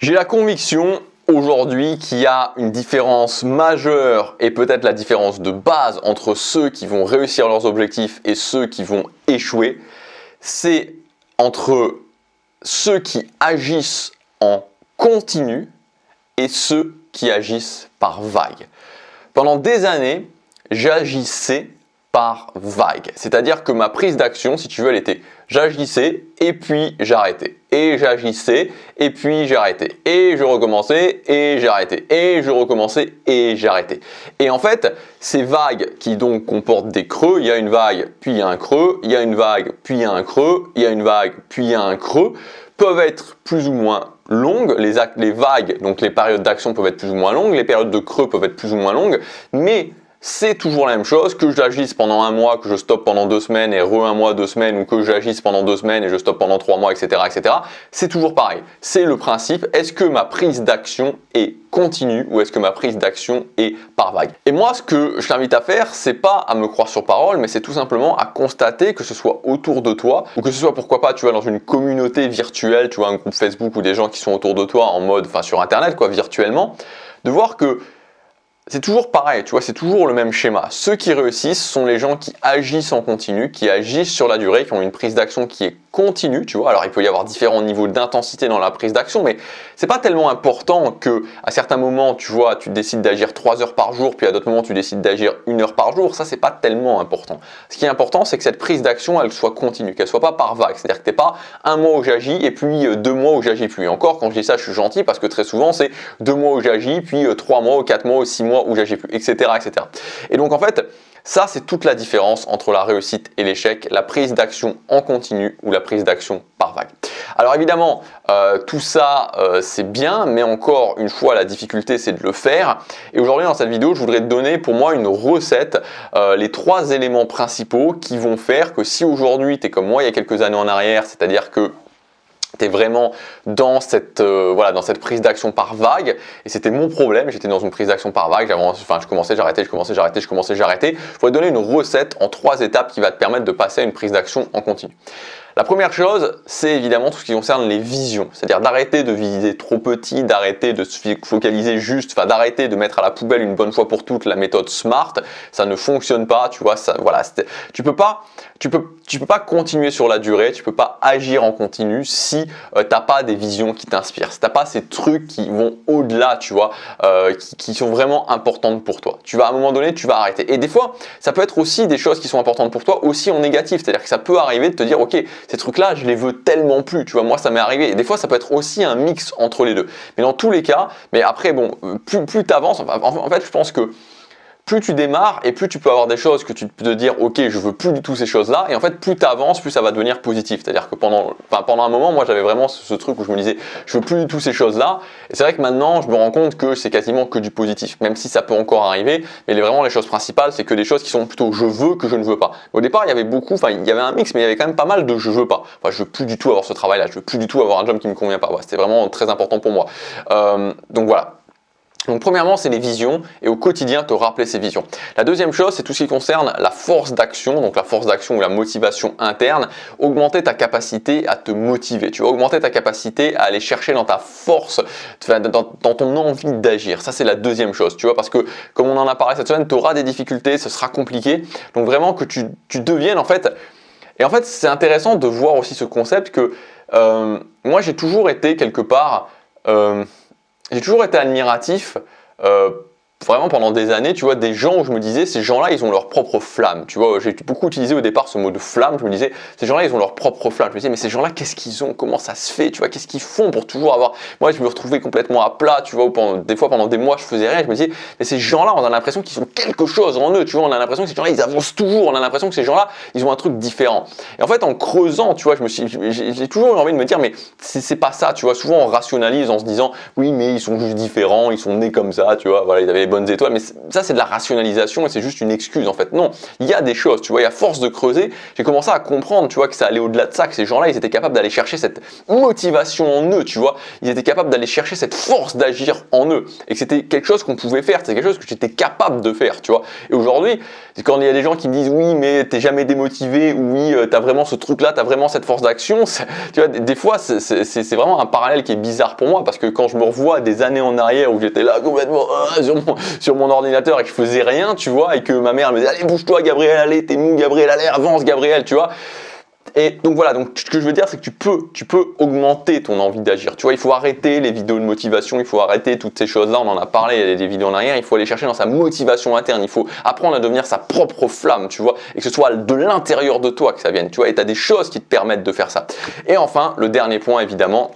J'ai la conviction aujourd'hui qu'il y a une différence majeure et peut-être la différence de base entre ceux qui vont réussir leurs objectifs et ceux qui vont échouer. C'est entre ceux qui agissent en continu et ceux qui agissent par vague. Pendant des années, j'agissais par vague. C'est-à-dire que ma prise d'action, si tu veux, elle était j'agissais et puis j'arrêtais. Et j'agissais et puis j'arrêtais. Et je recommençais et j'arrêtais. Et je recommençais et j'arrêtais. Et en fait, ces vagues qui donc comportent des creux, il y a une vague, puis il y a un creux, il y a une vague, puis il y a un creux, il y a une vague, puis il y a un creux, peuvent être plus ou moins longues. Les vagues, donc les périodes d'action peuvent être plus ou moins longues, les périodes de creux peuvent être plus ou moins longues, mais c'est toujours la même chose, que j'agisse pendant un mois, que je stoppe pendant 2 semaines et un mois, 2 semaines, ou que j'agisse pendant 2 semaines et je stoppe pendant 3 mois, etc., etc. C'est toujours pareil. C'est le principe. Est-ce que ma prise d'action est continue ou est-ce que ma prise d'action est par vague? Et moi, ce que je t'invite à faire, c'est pas à me croire sur parole, mais c'est tout simplement à constater, que ce soit autour de toi, ou que ce soit, pourquoi pas, tu vois, dans une communauté virtuelle, tu vois, un groupe Facebook ou des gens qui sont autour de toi en mode, enfin sur Internet, quoi, virtuellement, de voir que c'est toujours pareil, tu vois, c'est toujours le même schéma. Ceux qui réussissent sont les gens qui agissent en continu, qui agissent sur la durée, qui ont une prise d'action qui est continue, tu vois. Alors, il peut y avoir différents niveaux d'intensité dans la prise d'action, mais c'est pas tellement important que, à certains moments, tu vois, tu décides d'agir 3 heures par jour, puis à d'autres moments, tu décides d'agir 1 heure par jour. Ça, c'est pas tellement important. Ce qui est important, c'est que cette prise d'action, elle soit continue, qu'elle soit pas par vague. C'est-à-dire que t'es pas un mois où j'agis et puis 2 mois où j'agis plus. Et encore, quand je dis ça, je suis gentil parce que très souvent, c'est 2 mois où j'agis, puis 3 mois ou 4 mois ou 6 mois où j'agis plus, etc., etc. Et donc, en fait, ça, c'est toute la différence entre la réussite et l'échec, la prise d'action en continu ou la prise d'action par vague. Alors évidemment, tout ça, c'est bien, mais encore une fois, la difficulté, c'est de le faire. Et aujourd'hui, dans cette vidéo, je voudrais te donner pour moi une recette, les 3 éléments principaux qui vont faire que si aujourd'hui, tu es comme moi il y a quelques années en arrière, c'est-à-dire que tu es vraiment dans cette, dans cette prise d'action par vague, et c'était mon problème, j'étais dans une prise d'action par vague, je commençais, j'arrêtais, je commençais, j'arrêtais, je commençais, j'arrêtais. Je pourrais te donner une recette en 3 étapes qui va te permettre de passer à une prise d'action en continu. La première chose, c'est évidemment tout ce qui concerne les visions, c'est-à-dire d'arrêter de viser trop petit, d'arrêter de se focaliser juste, d'arrêter de mettre à la poubelle une bonne fois pour toutes la méthode SMART. Ça ne fonctionne pas, tu vois, tu peux pas continuer sur la durée, tu peux pas agir en continu si t'as pas des visions qui t'inspirent, si t'as pas ces trucs qui vont au-delà, tu vois, qui sont vraiment importantes pour toi. À un moment donné, tu vas arrêter. Et des fois, ça peut être aussi des choses qui sont importantes pour toi, aussi en négatif, c'est-à-dire que ça peut arriver de te dire, ok, ces trucs-là, je les veux tellement plus, tu vois, moi ça m'est arrivé. Et des fois, ça peut être aussi un mix entre les deux. Mais dans tous les cas, mais après, bon, plus tu avances, en fait, je pense que plus tu démarres et plus tu peux avoir des choses que tu peux te dire, ok, je veux plus du tout ces choses-là. Et en fait, plus tu avances, plus ça va devenir positif. C'est-à-dire que pendant un moment, moi, j'avais vraiment ce truc où je me disais, je veux plus du tout ces choses-là. Et c'est vrai que maintenant, je me rends compte que c'est quasiment que du positif, même si ça peut encore arriver. Mais vraiment, les choses principales, c'est que des choses qui sont plutôt je veux que je ne veux pas. Au départ, il y avait il y avait un mix, mais il y avait quand même pas mal de je veux pas. Je veux plus du tout avoir ce travail-là. Je veux plus du tout avoir un job qui me convient pas. C'était vraiment très important pour moi. Donc voilà. Donc premièrement, c'est les visions et au quotidien te rappeler ces visions. La deuxième chose, c'est tout ce qui concerne la force d'action, donc la force d'action ou la motivation interne, augmenter ta capacité à te motiver. Tu vas augmenter ta capacité à aller chercher dans ta force, dans ton envie d'agir. Ça, c'est la deuxième chose, tu vois, parce que comme on en a parlé cette semaine, tu auras des difficultés, ce sera compliqué. Donc vraiment que tu deviennes en fait, et en fait, c'est intéressant de voir aussi ce concept que moi, j'ai toujours été quelque part... j'ai toujours été admiratif, vraiment pendant des années, tu vois, des gens où je me disais, ces gens-là, ils ont leur propre flamme. Tu vois, j'ai beaucoup utilisé au départ ce mot de flamme. Je me disais, ces gens-là, ils ont leur propre flamme. Je me disais, mais ces gens-là, qu'est-ce qu'ils ont? Comment ça se fait? Tu vois, qu'est-ce qu'ils font pour toujours avoir... Moi, je me retrouvais complètement à plat, tu vois, des fois, pendant des mois, je faisais rien. Je me disais, mais ces gens-là, on a l'impression qu'ils ont quelque chose en eux, tu vois, on a l'impression que ces gens-là, ils avancent toujours. On a l'impression que ces gens-là, ils ont un truc différent. Et en fait, en creusant, tu vois, j'ai toujours eu envie de me dire, mais c'est pas ça, tu vois. Souvent, on rationalise en se disant, oui, mais ils sont juste différents, ils sont nés comme ça, tu vois. Voilà, ils avaient les bonnes étoiles, mais ça c'est de la rationalisation et c'est juste une excuse en fait. Non, il y a des choses, tu vois, et à force de creuser, j'ai commencé à comprendre, tu vois, que ça allait au-delà de ça, que ces gens-là, ils étaient capables d'aller chercher cette motivation en eux, tu vois, ils étaient capables d'aller chercher cette force d'agir en eux, et que c'était quelque chose qu'on pouvait faire, c'est quelque chose que j'étais capable de faire, tu vois. Et aujourd'hui, quand il y a des gens qui me disent oui, mais t'es jamais démotivé, ou oui, t'as vraiment ce truc-là, t'as vraiment cette force d'action, tu vois, des fois, c'est vraiment un parallèle qui est bizarre pour moi, parce que quand je me revois des années en arrière où j'étais là complètement sur mon ordinateur et que je faisais rien, tu vois, et que ma mère me disait allez bouge-toi Gabriel, allez t'es mou Gabriel, allez avance Gabriel, tu vois. Et donc voilà, donc ce que je veux dire c'est que tu peux augmenter ton envie d'agir, tu vois, il faut arrêter les vidéos de motivation, il faut arrêter toutes ces choses là, on en a parlé des vidéos en arrière, il faut aller chercher dans sa motivation interne, il faut apprendre à devenir sa propre flamme, tu vois, et que ce soit de l'intérieur de toi que ça vienne, tu vois, et tu as des choses qui te permettent de faire ça. Et enfin, le dernier point évidemment,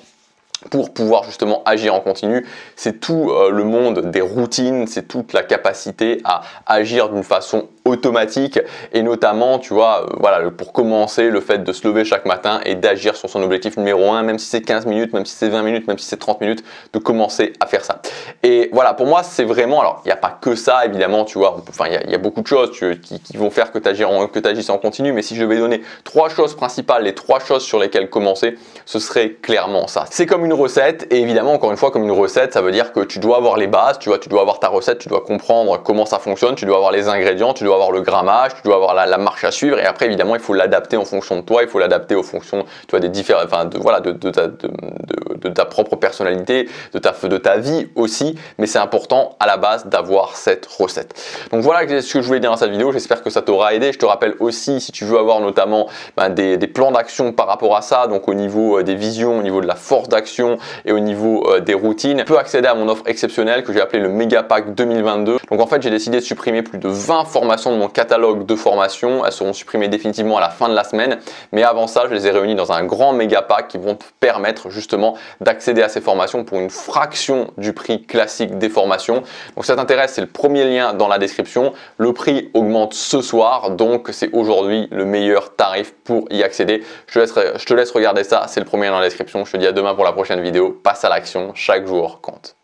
pour pouvoir justement agir en continu, c'est tout le monde des routines, c'est toute la capacité à agir d'une façon automatique et notamment, tu vois, voilà, pour commencer, le fait de se lever chaque matin et d'agir sur son objectif numéro 1, même si c'est 15 minutes, même si c'est 20 minutes, même si c'est 30 minutes, de commencer à faire ça. Et voilà, pour moi, c'est vraiment, alors, il n'y a pas que ça, évidemment, tu vois, enfin, il y a beaucoup de choses qui vont faire que tu agisses en continu, mais si je vais donner 3 choses principales, les 3 choses sur lesquelles commencer, ce serait clairement ça. C'est comme une recette, et évidemment, encore une fois, comme une recette, ça veut dire que tu dois avoir les bases, tu vois, tu dois avoir ta recette, tu dois comprendre comment ça fonctionne, tu dois avoir les ingrédients, tu dois avoir le grammage, tu dois avoir la marche à suivre, et après, évidemment, il faut l'adapter en fonction de toi, il faut l'adapter en fonction, tu vois, des différents, enfin, de ta propre personnalité, de ta vie aussi, mais c'est important à la base d'avoir cette recette. Donc voilà ce que je voulais dire dans cette vidéo, j'espère que ça t'aura aidé. Je te rappelle aussi, si tu veux avoir notamment des plans d'action par rapport à ça, donc au niveau des visions, au niveau de la force d'action et au niveau des routines, tu peux accéder à mon offre exceptionnelle que j'ai appelée le Méga Pack 2022. Donc en fait, j'ai décidé de supprimer plus de 20 formations de mon catalogue de formations. Elles seront supprimées définitivement à la fin de la semaine, mais avant ça, je les ai réunies dans un grand Méga Pack qui vont te permettre justement d'accéder à ces formations pour une fraction du prix classique des formations. Donc si ça t'intéresse, c'est le premier lien dans la description. Le prix augmente ce soir, donc c'est aujourd'hui le meilleur tarif pour y accéder. Je te laisse regarder ça, c'est le premier lien dans la description. Je te dis à demain pour la prochaine vidéo. Passe à l'action, chaque jour compte.